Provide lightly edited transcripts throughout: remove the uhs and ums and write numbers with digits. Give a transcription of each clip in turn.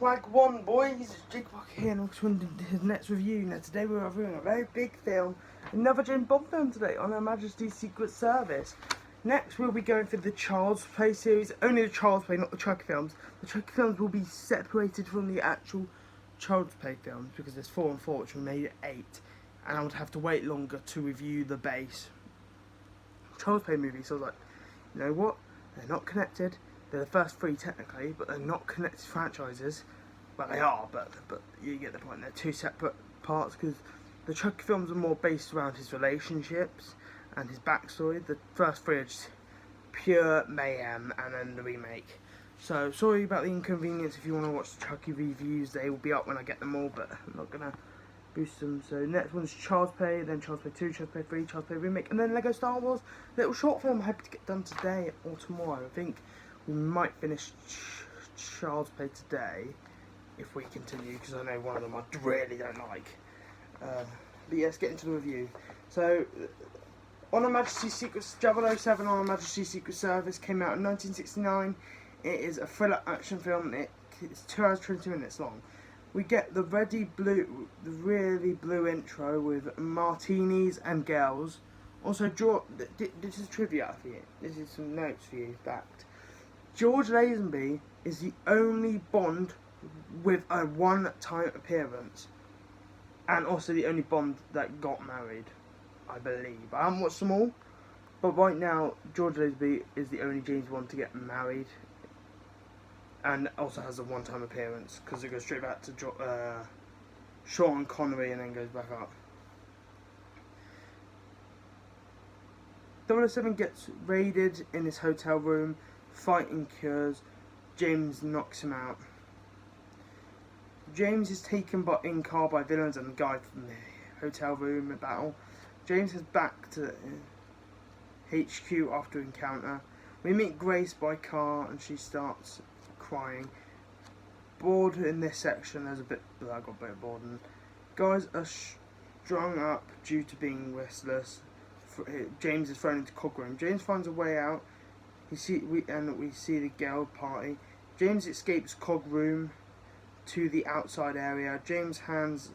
Wag1 boys, Jigbock here and welcome to his next review. Now today we're reviewing a very big film, another James Bond film today on Her Majesty's Secret Service. Next we'll be going for the Child's Play series, only the Child's Play, not the Chucky films. The Chucky films will be separated from the actual Child's Play films because there's 4 and 4 which we made it 8 and I would have to wait longer to review the base Child's Play movie, so I was like, you know what, they're not connected. They're the first 3 technically, but they're not connected franchises. Well, they are, but you get the point. They're 2 separate parts because the Chucky films are more based around his relationships and his backstory. The first 3 are just pure mayhem, and then the remake. So sorry about the inconvenience. If you want to watch the Chucky reviews, they will be up when I get them all, but I'm not gonna boost them. So next one's Child's Play, then Child's Play 2, Child's Play 3, Child's Play remake, and then Lego Star Wars little short film. I hope to get done today or tomorrow. I think we might finish Child's Play today if we continue, because I know one of them I really don't like. But yeah, let's get into the review. So, On Her Majesty's Secret 007 On Her Majesty's Secret Service came out in 1969. It is a thriller action film. It's 2 hours 20 minutes long. We get the really blue intro with martinis and girls. Also, this is trivia for you. This is some notes for you. Fact. George Lazenby is the only Bond with a one-time appearance, and also the only Bond that got married, I believe. I haven't watched them all, but right now George Lazenby is the only James Bond to get married, and also has a one-time appearance because it goes straight back to Sean Connery and then goes back up. 007 gets raided in his hotel room. Fighting cures. James knocks him out. James is taken in car by villains and the guy from the hotel room in battle. James heads back to HQ after encounter. We meet Grace by car and she starts crying. Bored in this section. I got a bit bored. And guys are strung up due to being restless. James is thrown into cog room. James finds a way out. We see the girl party. James escapes cog room to the outside area. James' hands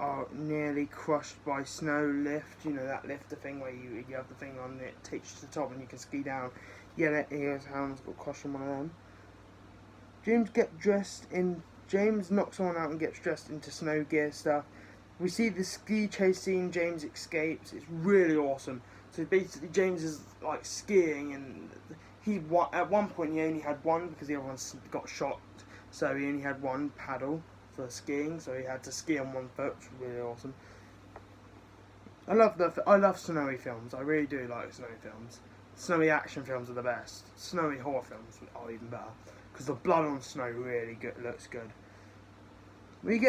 are nearly crushed by snow lift. You know that lift, the thing where you have the thing on it, takes you to the top and you can ski down. Yeah, his hands got crushed on one of them. James knocks someone out and gets dressed into snow gear stuff. We see the ski chase scene. James escapes. It's really awesome. So basically, James is like skiing, and at one point he only had one because the other one got shot. So he only had one paddle for skiing. So he had to ski on one foot, which was really awesome. I love snowy films. I really do like snowy films. Snowy action films are the best. Snowy horror films are even better because the blood on snow really looks good. We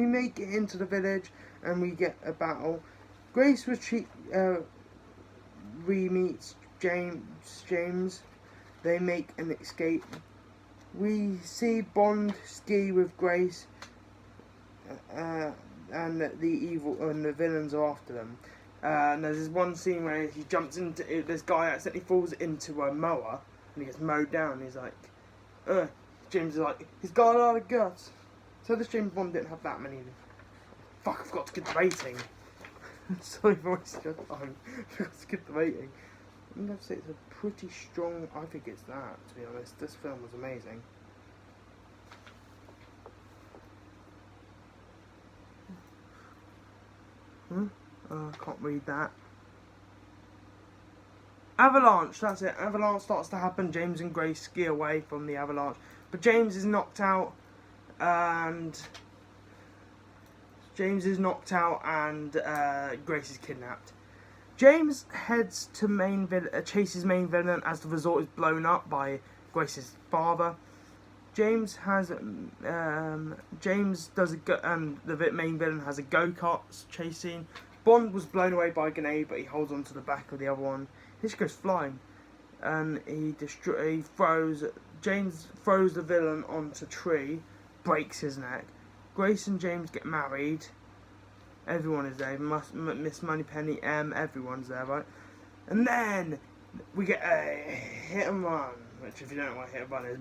make it into the village and we get a battle. Grace re-meets James. They make an escape. We see Bond ski with Grace, and the villains are after them. And there's this one scene where he jumps into this guy accidentally falls into a mower and he gets mowed down. He's like, James is like, he's got a lot of guts. So this James Bond didn't have that many. Fuck, I forgot to get the rating. Sorry for wasting your time. I forgot to get the rating. I'm going to say it's a pretty strong. I think it's that, to be honest. This film was amazing. I can't read that. Avalanche, that's it. Avalanche starts to happen. James and Grace ski away from the avalanche. But James is knocked out and Grace is kidnapped. James heads to chases main villain as the resort is blown up by Grace's father. James does and the main villain has a go-kart chase scene. Bond was blown away by a grenade, but he holds on to the back of the other one. He just goes flying, and James throws the villain onto a tree, breaks his neck. Grace and James get married. Everyone is there. Miss Moneypenny, everyone's there, right? And then We get a hit and run, which if you don't know what hit and run is,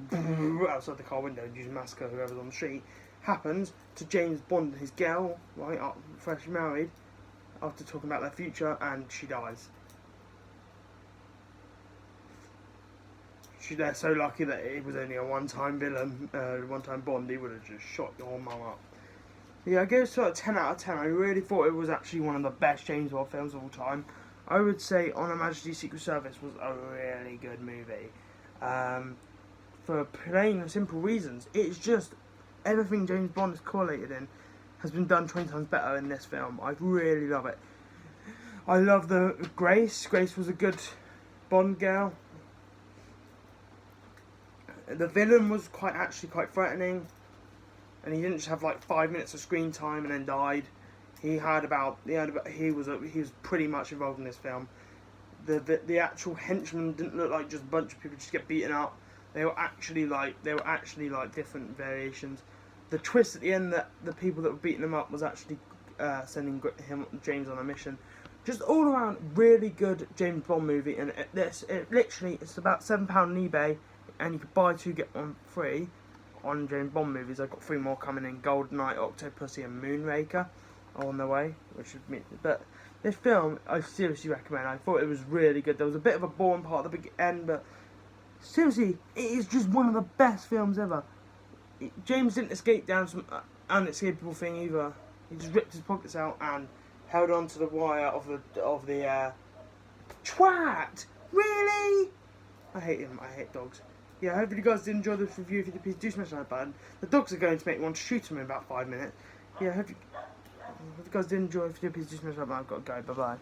outside the car window, you massacre whoever's on the street. Happens to James Bond and his girl, right, fresh married, after talking about their future, and she dies. They're so lucky that it was only a one-time villain, one-time Bond. He would have just shot your mum up. Yeah, I give it sort of 10 out of 10. I really thought it was actually one of the best James Bond films of all time. I would say On Her Majesty's Secret Service was a really good movie. For plain and simple reasons. It's just everything James Bond is correlated in has been done 20 times better in this film. I really love it. I love the Grace. Grace was a good Bond girl. The villain was quite threatening, and he didn't just have like 5 minutes of screen time and then died. He was pretty much involved in this film. The actual henchmen didn't look like just a bunch of people just get beaten up. They were actually like different variations. The twist at the end that the people that were beating him up was actually sending James on a mission. Just all around really good James Bond movie, and it's about £7 on eBay. And you could buy 2 get 1 free on James Bond movies. I've got 3 more coming in: Goldeneye, Octopussy, and Moonraker are on the way. But this film, I seriously recommend. I thought it was really good. There was a bit of a boring part at the end, but seriously, it is just one of the best films ever. James didn't escape down some unescapable thing either. He just ripped his pockets out and held on to the wire of the twat. Really? I hate him. I hate dogs. Yeah, I hope you guys did enjoy this review. If you did, please do smash that button. The dogs are going to make me want to shoot them in about 5 minutes. Yeah, I hope you guys did enjoy. If you did, please do smash that button. I've got to go. Bye-bye.